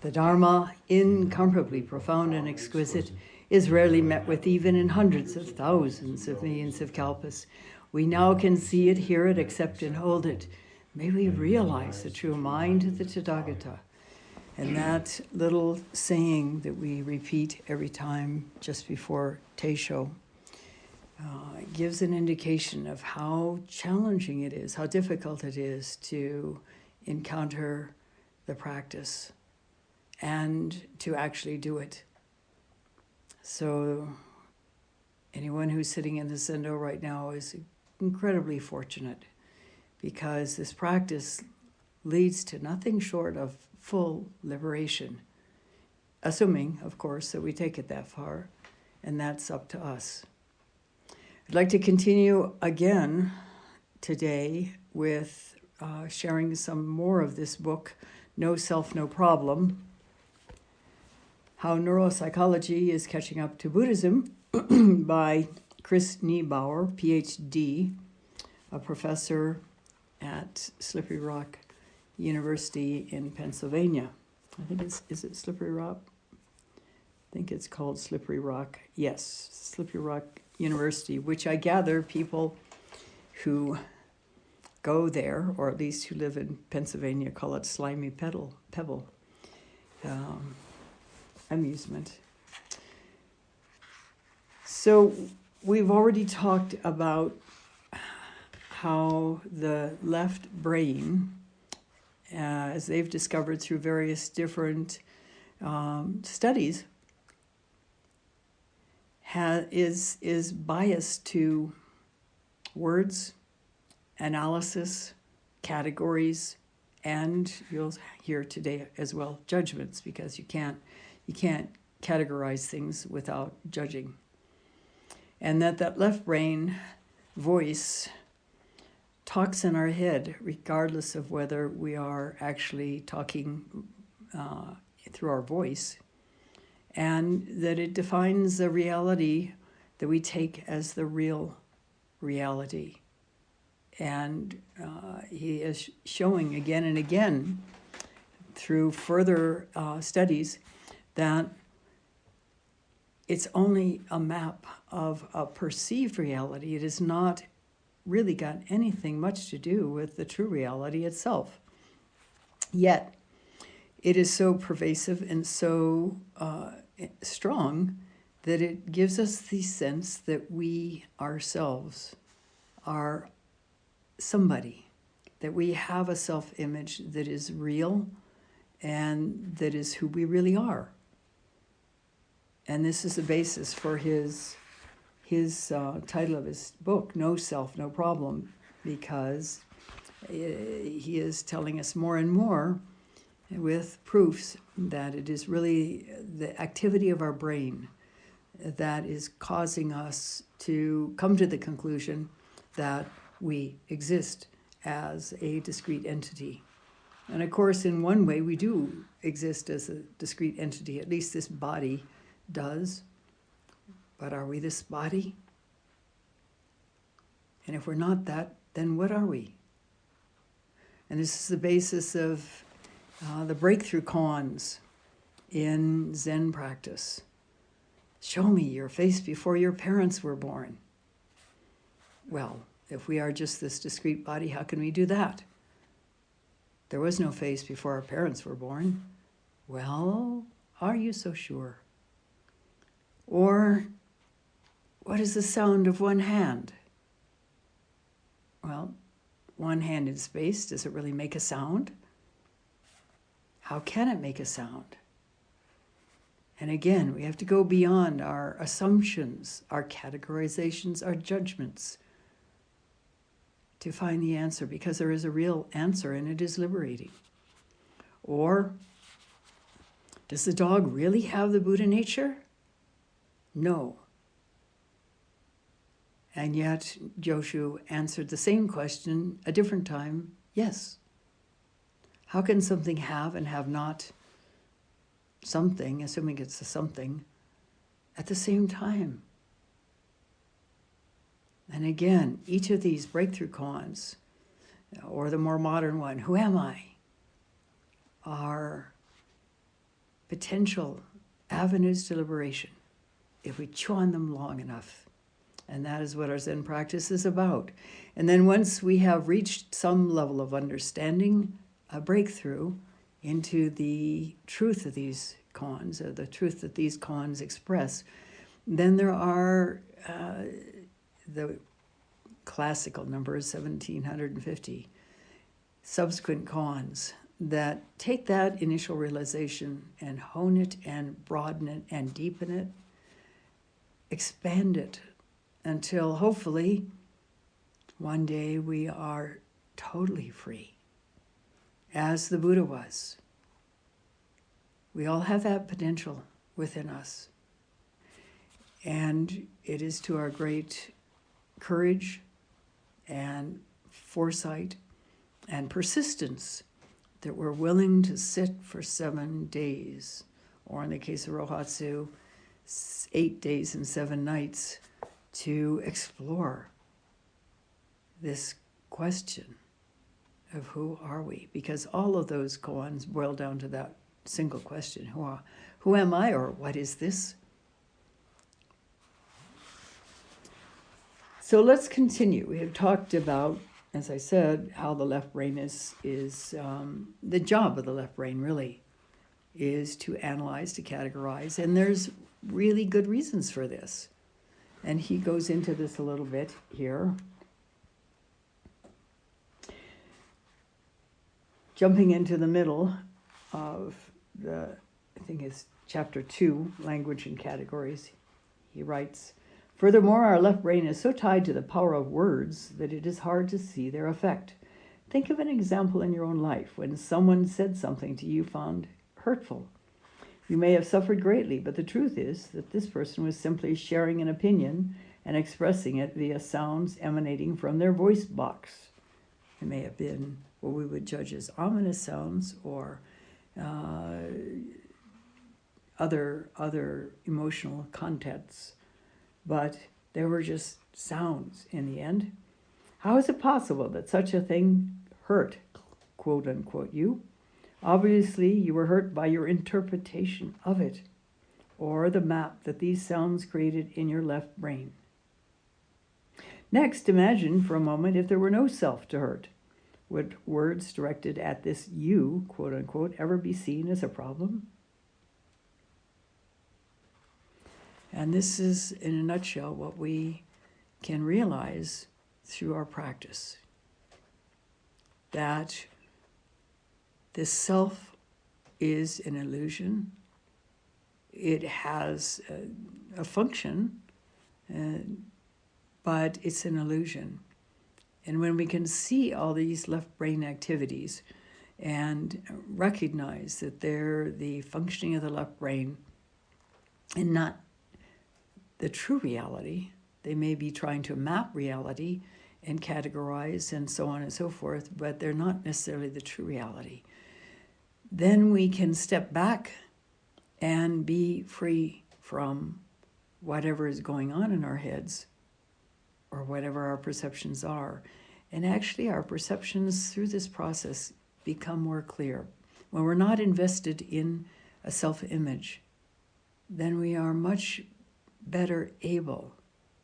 The Dharma, incomparably profound and exquisite, is rarely met with even in hundreds of thousands of millions of kalpas. We now can see it, hear it, accept and hold it. May we realize the true mind of the Tathagata. And that little saying that we repeat every time just before Teisho gives an indication of how challenging it is, how difficult it is to encounter the practice and to actually do it. So anyone who's sitting in the Zendo right now is incredibly fortunate, because this practice leads to nothing short of full liberation, assuming, of course, that we take it that far, and that's up to us. I'd like to continue again today with sharing some more of this book, No Self, No Problem, How Neuropsychology is Catching Up to Buddhism by Chris Niebauer, PhD, a professor at Slippery Rock University in Pennsylvania. I think is it Slippery Rock? I think it's called Slippery Rock. Yes, Slippery Rock University, which I gather people who go there, or at least who live in Pennsylvania, call it Slimy Pebble amusement. So we've already talked about how the left brain, as they've discovered through various different studies, is biased to words, analysis, categories, and you'll hear today as well, judgments, because you can't categorize things without judging. And that left brain voice talks in our head, regardless of whether we are actually talking through our voice, and that it defines the reality that we take as the real reality. And he is showing again and again through further studies that it's only a map of a perceived reality. It has not really got anything much to do with the true reality itself. Yet, it is so pervasive and so strong that it gives us the sense that we ourselves are somebody, that we have a self-image that is real and that is who we really are. And this is the basis for his title of his book, No Self, No Problem, because he is telling us more and more with proofs that it is really the activity of our brain that is causing us to come to the conclusion that we exist as a discrete entity. And of course, in one way, we do exist as a discrete entity, at least this body does. But are we this body? And if we're not that, then what are we? And this is the basis of the breakthrough koans in Zen practice. Show me your face before your parents were born. Well, if we are just this discrete body, how can we do that? There was no face before our parents were born. Well, are you so sure? Or, what is the sound of one hand? Well, one hand in space, does it really make a sound? How can it make a sound? And again, we have to go beyond our assumptions, our categorizations, our judgments to find the answer, because there is a real answer and it is liberating. Or, does the dog really have the Buddha nature? No. And yet, Joshu answered the same question a different time, yes. How can something have and have not something, assuming it's a something, at the same time? And again, each of these breakthrough koans, or the more modern one, who am I, are potential avenues to liberation if we chew on them long enough. And that is what our Zen practice is about. And then once we have reached some level of understanding, a breakthrough into the truth of these koans, or the truth that these koans express, then there are the classical numbers, 1750, subsequent koans that take that initial realization and hone it and broaden it and deepen it, expand it, until hopefully one day we are totally free, as the Buddha was. We all have that potential within us. And it is to our great courage and foresight and persistence that we're willing to sit for 7 days, or in the case of Rohatsu, 8 days and 7 nights, to explore this question of who are we? Because all of those koans boil down to that single question: who am I, or what is this? So let's continue. We have talked about, as I said, how the left brain is the job of the left brain really is to analyze, to categorize, and there's really good reasons for this. And he goes into this a little bit here. Jumping into the middle of I think it's chapter 2, Language and Categories, he writes, "Furthermore, our left brain is so tied to the power of words that it is hard to see their effect. Think of an example in your own life when someone said something to you found hurtful. You may have suffered greatly, but the truth is that this person was simply sharing an opinion and expressing it via sounds emanating from their voice box. It may have been what we would judge as ominous sounds, or other emotional contents, but they were just sounds in the end. How is it possible that such a thing hurt, quote unquote, you? Obviously, you were hurt by your interpretation of it, or the map that these sounds created in your left brain. Next, imagine for a moment if there were no self to hurt. Would words directed at this you, quote unquote, ever be seen as a problem? And this is, in a nutshell, what we can realize through our practice. That this self is an illusion. It has a function, but it's an illusion. And when we can see all these left brain activities and recognize that they're the functioning of the left brain and not the true reality, they may be trying to map reality and categorize and so on and so forth, but they're not necessarily the true reality. Then we can step back and be free from whatever is going on in our heads or whatever our perceptions are. And actually our perceptions through this process become more clear. When we're not invested in a self-image, then we are much better able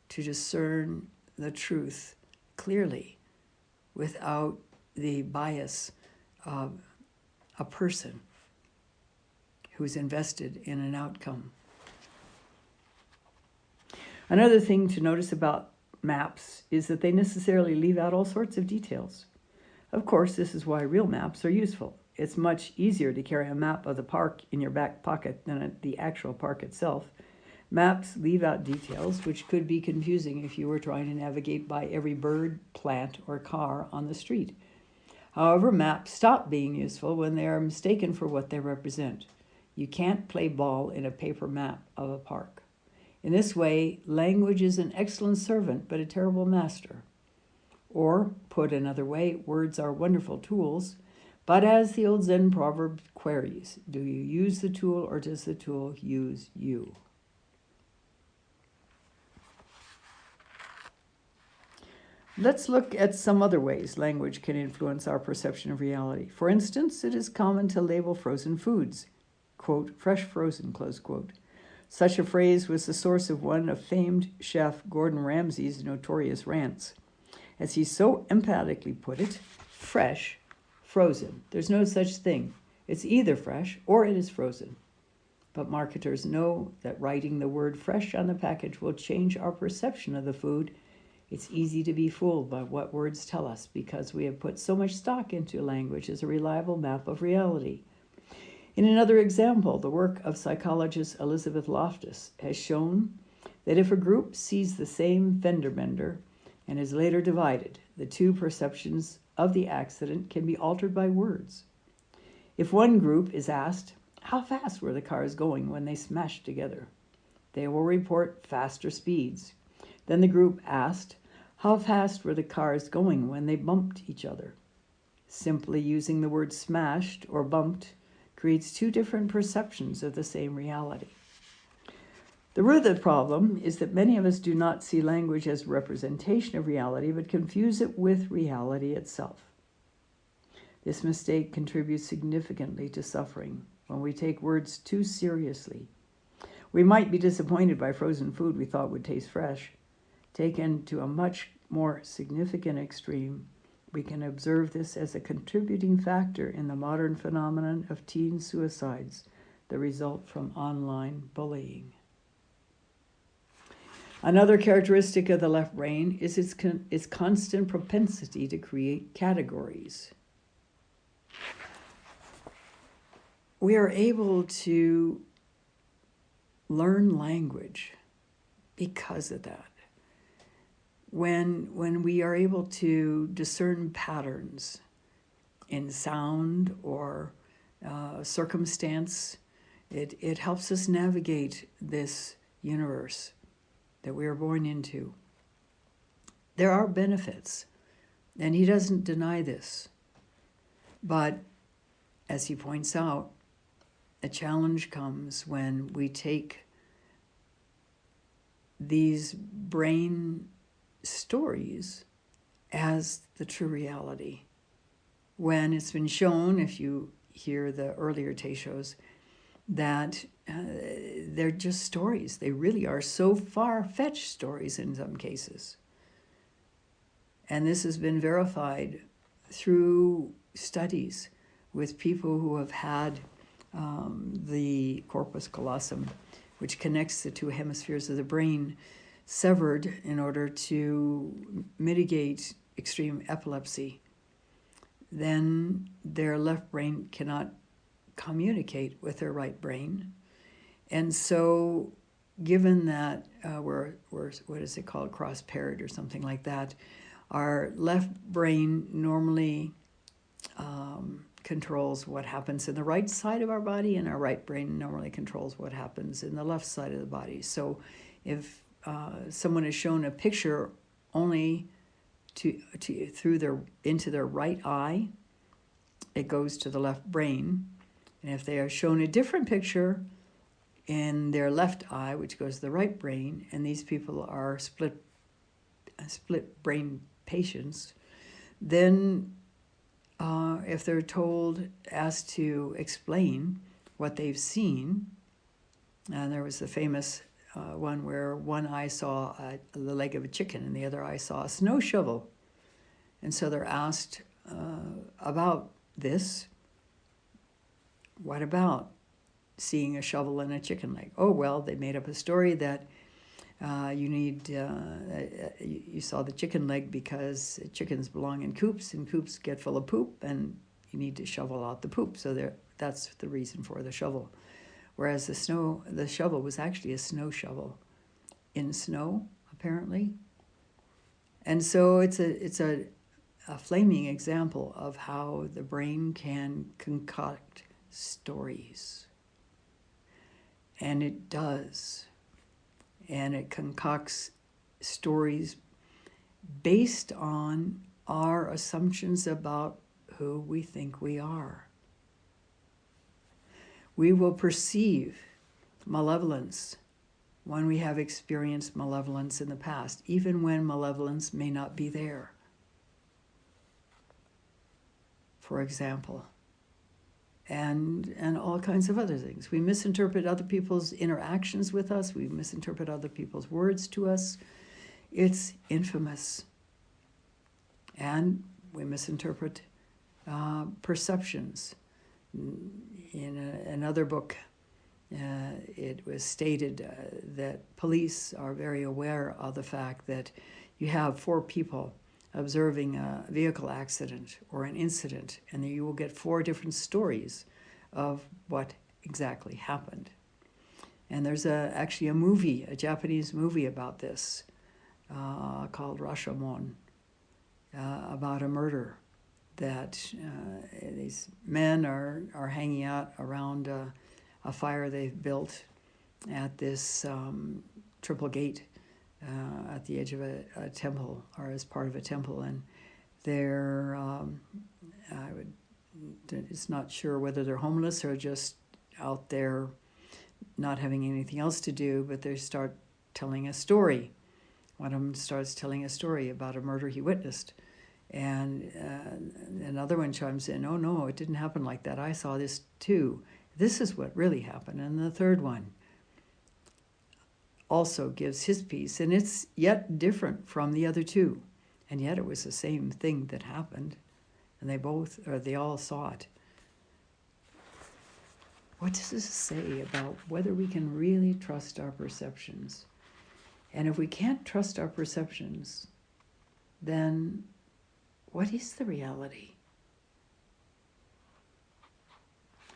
to discern the truth clearly without the bias of a person who's invested in an outcome. Another thing to notice about maps is that they necessarily leave out all sorts of details. Of course, this is why real maps are useful. It's much easier to carry a map of the park in your back pocket than the actual park itself. Maps leave out details which could be confusing if you were trying to navigate by every bird, plant, or car on the street. However, maps stop being useful when they are mistaken for what they represent. You can't play ball in a paper map of a park. In this way, language is an excellent servant, but a terrible master. Or, put another way, words are wonderful tools, but as the old Zen proverb queries, do you use the tool or does the tool use you? Let's look at some other ways language can influence our perception of reality. For instance, it is common to label frozen foods, quote, fresh frozen, close quote. Such a phrase was the source of one of famed chef Gordon Ramsay's notorious rants. As he so emphatically put it, fresh, frozen. There's no such thing. It's either fresh or it is frozen. But marketers know that writing the word fresh on the package will change our perception of the food. It's easy to be fooled by what words tell us because we have put so much stock into language as a reliable map of reality. In another example, the work of psychologist Elizabeth Loftus has shown that if a group sees the same fender bender and is later divided, the two perceptions of the accident can be altered by words. If one group is asked, how fast were the cars going when they smashed together? They will report faster speeds. Then the group asked, how fast were the cars going when they bumped each other? Simply using the word smashed or bumped creates two different perceptions of the same reality. The root of the problem is that many of us do not see language as a representation of reality, but confuse it with reality itself. This mistake contributes significantly to suffering when we take words too seriously. We might be disappointed by frozen food we thought would taste fresh. Taken to a much more significant extreme, we can observe this as a contributing factor in the modern phenomenon of teen suicides that result from online bullying. Another characteristic of the left brain is its constant propensity to create categories. We are able to learn language because of that. When we are able to discern patterns in sound or circumstance, it helps us navigate this universe that we are born into. There are benefits, and he doesn't deny this. But as he points out, a challenge comes when we take these brain stories as the true reality. When it's been shown, if you hear the earlier shows, that they're just stories. They really are so far-fetched stories in some cases. And this has been verified through studies with people who have had the corpus callosum, which connects the two hemispheres of the brain, severed in order to mitigate extreme epilepsy. Then their left brain cannot communicate with their right brain. And so given that we're what is it called, cross-paired or something like that, our left brain normally controls what happens in the right side of our body, and our right brain normally controls what happens in the left side of the body. So if someone is shown a picture only into their right eye, it goes to the left brain. And if they are shown a different picture in their left eye, which goes to the right brain, and these people are split brain patients, then if they're asked to explain what they've seen, and there was the famous one where one eye saw the leg of a chicken and the other eye saw a snow shovel. And so they're asked about this. What about seeing a shovel and a chicken leg? Oh, well, they made up a story that you saw the chicken leg because chickens belong in coops, and coops get full of poop, and you need to shovel out the poop. So that's the reason for the shovel. Whereas the shovel was actually a snow shovel in snow, apparently. And so it's a flaming example of how the brain can concoct stories. And it does. And it concocts stories based on our assumptions about who we think we are. We will perceive malevolence when we have experienced malevolence in the past, even when malevolence may not be there. For example, and all kinds of other things. We misinterpret other people's interactions with us. We misinterpret other people's words to us. It's infamous. And we misinterpret perceptions. In another book, it was stated that police are very aware of the fact that you have 4 people observing a vehicle accident or an incident, and you will get 4 different stories of what exactly happened. And there's actually a movie, a Japanese movie about this, called Rashomon, about a murder that these men are hanging out around a fire they've built at this triple gate at the edge of a temple, or as part of a temple, and they're it's not sure whether they're homeless or just out there not having anything else to do, but they start telling a story. One of them starts telling a story about a murder he witnessed, and another one chimes in, "Oh no, it didn't happen like that. I saw this too. This is what really happened." And the third one also gives his piece, and it's yet different from the other 2, and yet it was the same thing that happened, and they all saw it. What does this say about whether we can really trust our perceptions? And if we can't trust our perceptions, then what is the reality?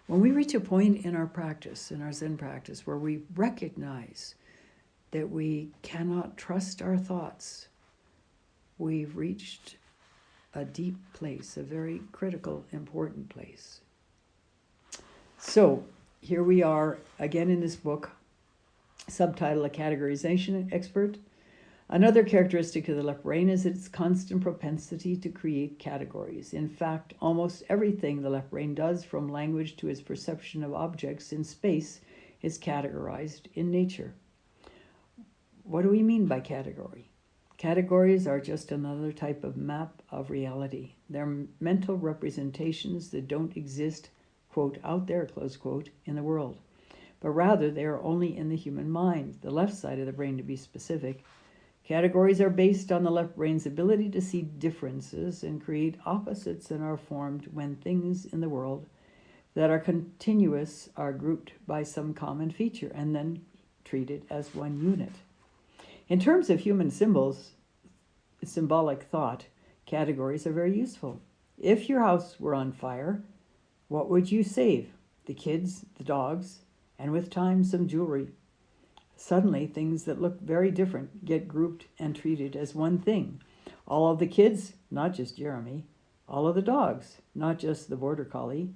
When we reach a point in our practice, in our Zen practice, where we recognize that we cannot trust our thoughts, we've reached a deep place, a very critical, important place. So here we are again in this book, subtitle A Categorization Expert. Another characteristic of the left brain is its constant propensity to create categories. In fact, almost everything the left brain does, from language to its perception of objects in space, is categorized in nature. What do we mean by category? Categories are just another type of map of reality. They're mental representations that don't exist, quote, out there, close quote, in the world, but rather they are only in the human mind, the left side of the brain to be specific. Categories are based on the left brain's ability to see differences and create opposites, and are formed when things in the world that are continuous are grouped by some common feature and then treated as one unit. In terms of human symbols, symbolic thought, categories are very useful. If your house were on fire, what would you save? The kids, the dogs, and with time some jewelry. Suddenly, things that look very different get grouped and treated as one thing. All of the kids, not just Jeremy. All of the dogs, not just the border collie.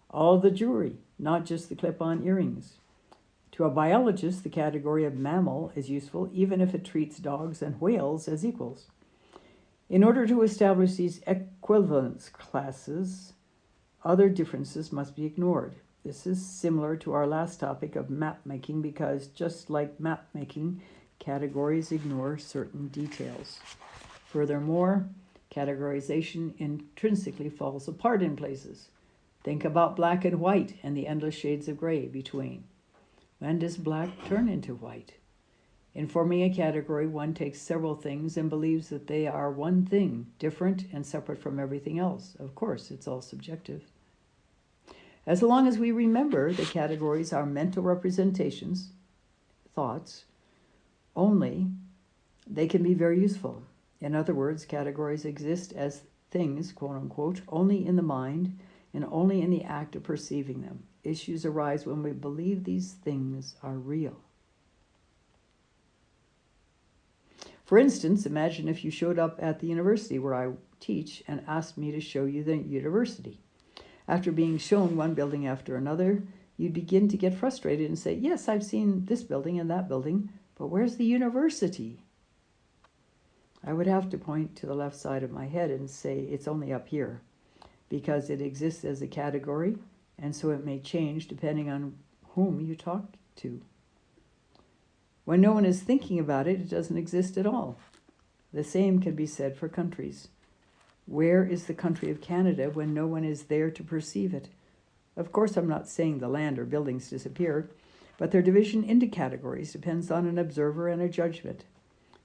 All of the jewelry, not just the clip-on earrings. To a biologist, the category of mammal is useful, even if it treats dogs and whales as equals. In order to establish these equivalence classes, other differences must be ignored. This is similar to our last topic of map making, because just like map making, categories ignore certain details. Furthermore, categorization intrinsically falls apart in places. Think about black and white and the endless shades of gray between. When does black turn into white? In forming a category, one takes several things and believes that they are one thing, different and separate from everything else. Of course, it's all subjective. As long as we remember that categories are mental representations, thoughts, only, they can be very useful. In other words, categories exist as things, quote unquote, only in the mind and only in the act of perceiving them. Issues arise when we believe these things are real. For instance, imagine if you showed up at the university where I teach and asked me to show you the university. After being shown one building after another, you'd begin to get frustrated and say, yes, I've seen this building and that building, but where's the university? I would have to point to the left side of my head and say it's only up here, because it exists as a category, and so it may change depending on whom you talk to. When no one is thinking about it, it doesn't exist at all. The same can be said for countries. Where is the country of Canada when no one is there to perceive it? Of course, I'm not saying the land or buildings disappeared, but their division into categories depends on an observer and a judgment.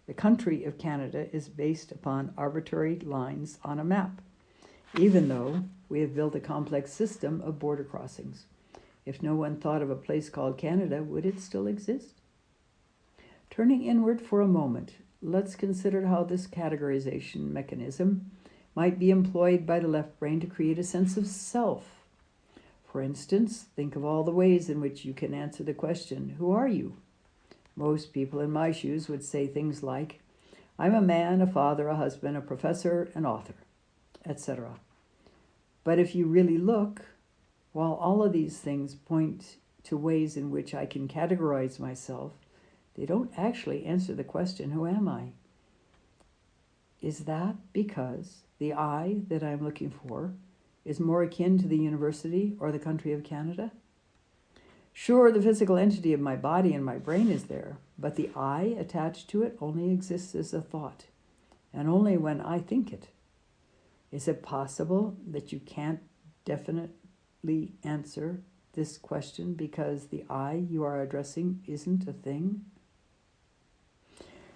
The country of Canada is based upon arbitrary lines on a map, even though we have built a complex system of border crossings. If no one thought of a place called Canada, would it still exist? Turning inward for a moment, let's consider how this categorization mechanism might be employed by the left brain to create a sense of self. For instance, think of all the ways in which you can answer the question, who are you? Most people in my shoes would say things like, I'm a man, a father, a husband, a professor, an author, etc. But if you really look, while all of these things point to ways in which I can categorize myself, they don't actually answer the question, who am I? Is that because the I that I'm looking for is more akin to the university or the country of Canada? Sure, the physical entity of my body and my brain is there, but the I attached to it only exists as a thought, and only when I think it. Is it possible that you can't definitely answer this question because the I you are addressing isn't a thing?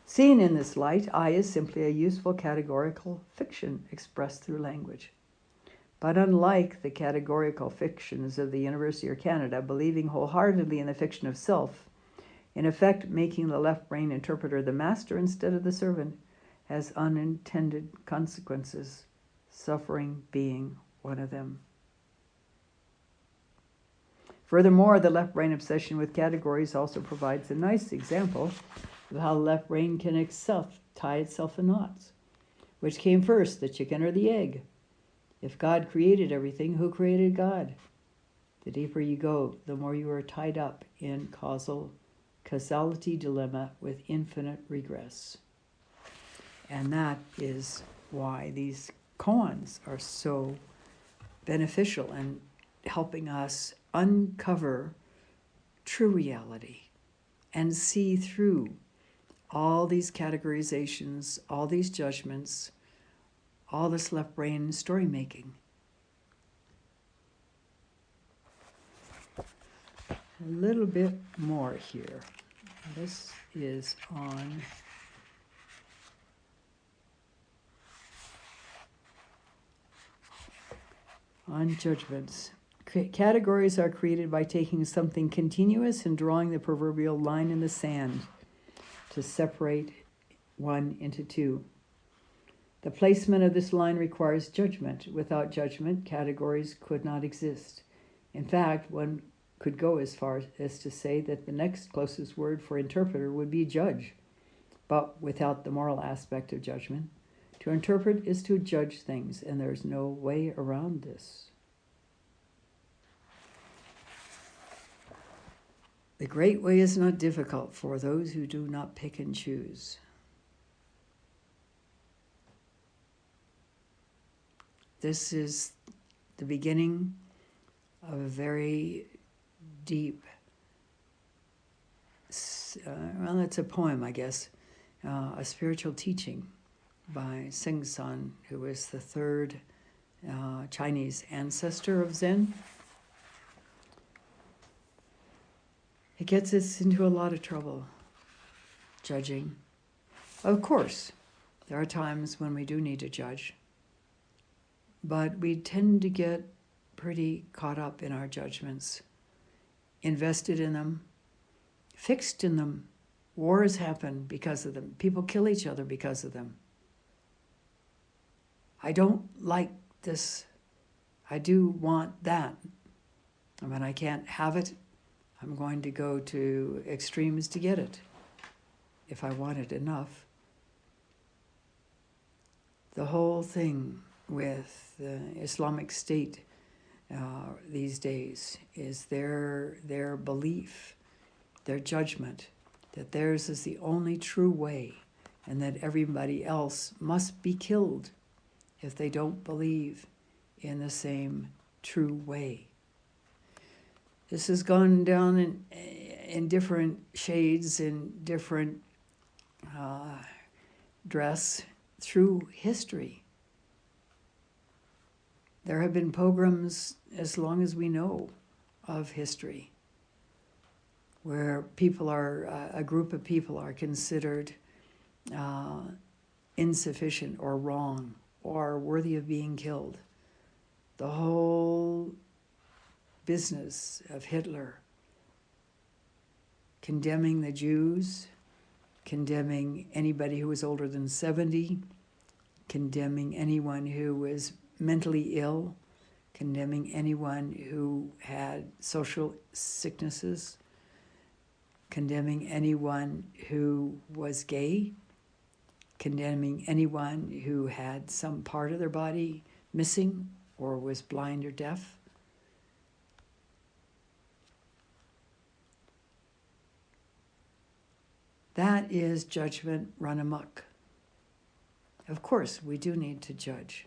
Seen in this light, I is simply a useful categorical fiction expressed through language. But unlike the categorical fictions of the University or Canada, believing wholeheartedly in the fiction of self, in effect making the left brain interpreter the master instead of the servant, has unintended consequences, suffering being one of them. Furthermore, the left brain obsession with categories also provides a nice example of how the left brain can tie itself in knots. Which came first, the chicken or the egg? If God created everything, who created God? The deeper you go, the more you are tied up in causality dilemma with infinite regress. And that is why these koans are so beneficial in helping us uncover true reality and see through all these categorizations, all these judgments, all this left brain story making. A little bit more here. This is on judgments. Categories are created by taking something continuous and drawing the proverbial line in the sand to separate one into two. The placement of this line requires judgment. Without judgment, categories could not exist. In fact, one could go as far as to say that the next closest word for interpreter would be judge, but without the moral aspect of judgment. To interpret is to judge things, and there's no way around this. The great way is not difficult for those who do not pick and choose. This is the beginning of a very deep, well, it's a poem, I guess, a spiritual teaching by Sing-san, who was the third Chinese ancestor of Zen. It gets us into a lot of trouble, judging. Of course, there are times when we do need to judge, but we tend to get pretty caught up in our judgments, invested in them, fixed in them. Wars happen because of them. People kill each other because of them. I don't like this. I do want that. And when I can't have it, I'm going to go to extremes to get it, if I want it enough. The whole thing with the Islamic State these days is their belief, their judgment, that theirs is the only true way and that everybody else must be killed if they don't believe in the same true way. This has gone down in different shades, in different dress through history. There have been pogroms as long as we know of history, where people are, a group of people are considered insufficient or wrong or worthy of being killed. The whole business of Hitler condemning the Jews, condemning anybody who was older than 70, condemning anyone who was mentally ill, condemning anyone who had social sicknesses, condemning anyone who was gay, condemning anyone who had some part of their body missing or was blind or deaf. That is judgment run amok. Of course, we do need to judge.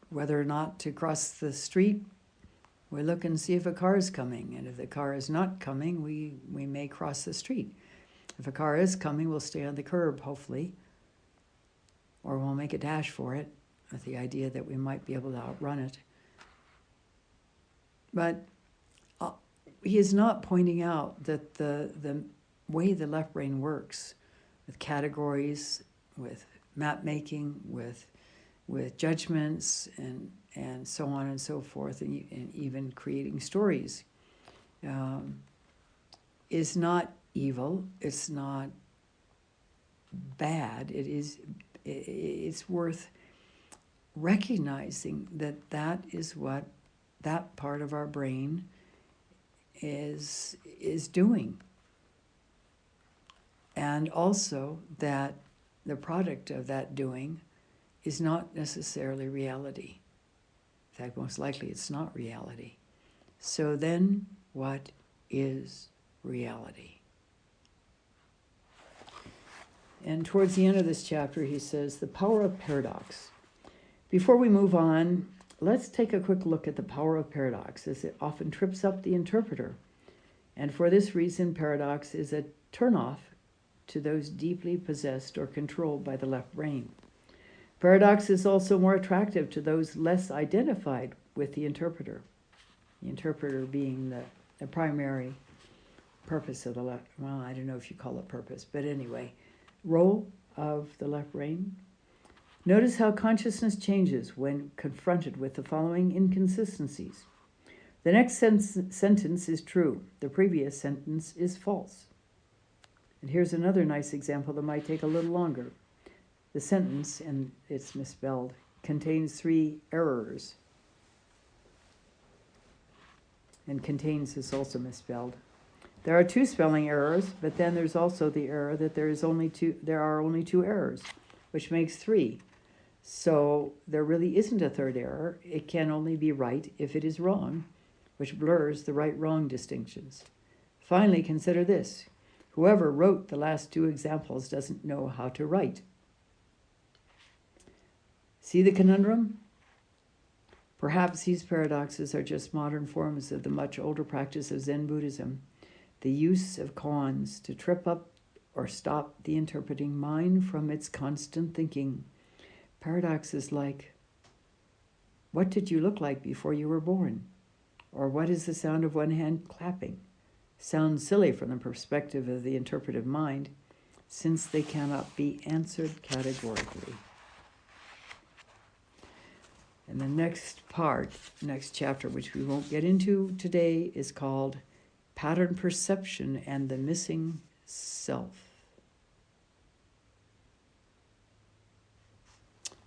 Whether or not to cross the street, we look and see if a car is coming. And if the car is not coming, we may cross the street. If a car is coming, we'll stay on the curb, hopefully. Or we'll make a dash for it, with the idea that we might be able to outrun it. But he is not pointing out that the way the left brain works, with categories, with map making, with judgments, and so on and so forth, and even creating stories, is not evil. It's not bad. It's worth recognizing that is what that part of our brain is doing. And also that the product of that doing is not necessarily reality. In fact, most likely it's not reality. So then, what is reality? And towards the end of this chapter, he says, the power of paradox. Before we move on, let's take a quick look at the power of paradox, as it often trips up the interpreter. And for this reason, paradox is a turnoff to those deeply possessed or controlled by the left brain. Paradox is also more attractive to those less identified with the interpreter being the primary purpose of the left, well, I don't know if you call it purpose, but anyway, role of the left brain. Notice how consciousness changes when confronted with the following inconsistencies. The next sentence is true. The previous sentence is false. And here's another nice example that might take a little longer. The sentence, and it's misspelled, contains 3 errors. And contains is also misspelled. There are 2 spelling errors, but then there's also the error that there are only 2 errors, which makes 3. So there really isn't a third error. It can only be right if it is wrong, which blurs the right-wrong distinctions. Finally, consider this. Whoever wrote the last 2 examples doesn't know how to write. See the conundrum? Perhaps these paradoxes are just modern forms of the much older practice of Zen Buddhism, the use of koans to trip up or stop the interpreting mind from its constant thinking. Paradoxes like, what did you look like before you were born? Or what is the sound of one hand clapping? Sound silly from the perspective of the interpretive mind, since they cannot be answered categorically. And the next chapter, which we won't get into today, is called Pattern Perception and the Missing Self.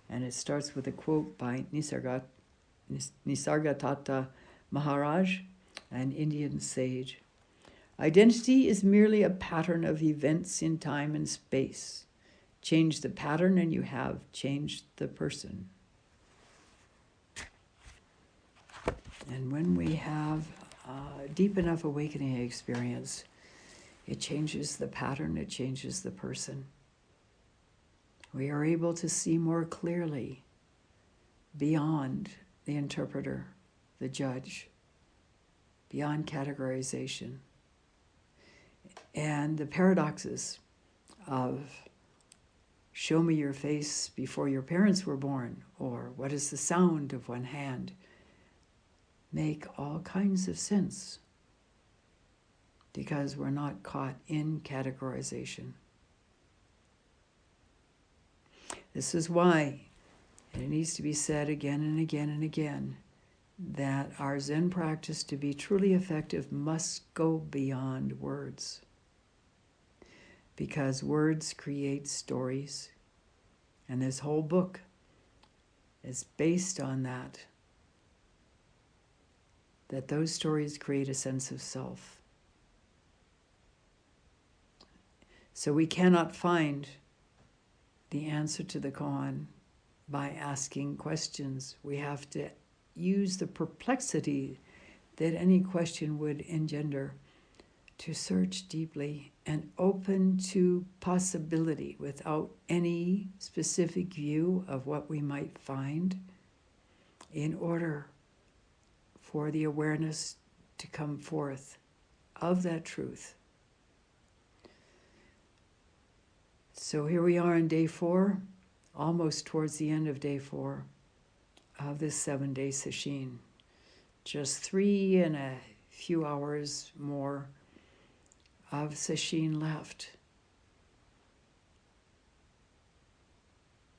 And it starts with a quote by Nisargadatta Maharaj, an Indian sage. Identity is merely a pattern of events in time and space. Change the pattern and you have changed the person. And when we have a deep enough awakening experience, it changes the pattern, it changes the person. We are able to see more clearly beyond the interpreter, the judge, beyond categorization. And the paradoxes of show me your face before your parents were born, or what is the sound of one hand, make all kinds of sense because we're not caught in categorization. This is why, and it needs to be said again and again and again, that our Zen practice to be truly effective must go beyond words. Because words create stories, and this whole book is based on that those stories create a sense of self. So we cannot find the answer to the koan by asking questions. We have to use the perplexity that any question would engender to search deeply and open to possibility without any specific view of what we might find, in order for the awareness to come forth of that truth. So here we are on day 4, almost towards the end of day 4 of this 7-day sesshin. Just 3 and a few hours more of sesshin left.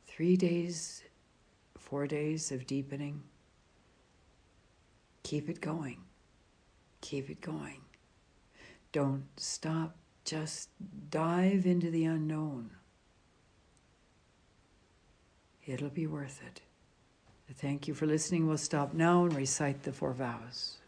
3 days, 4 days of deepening. Keep it going. Keep it going. Don't stop. Just dive into the unknown. It'll be worth it. Thank you for listening. We'll stop now and recite the 4 vows.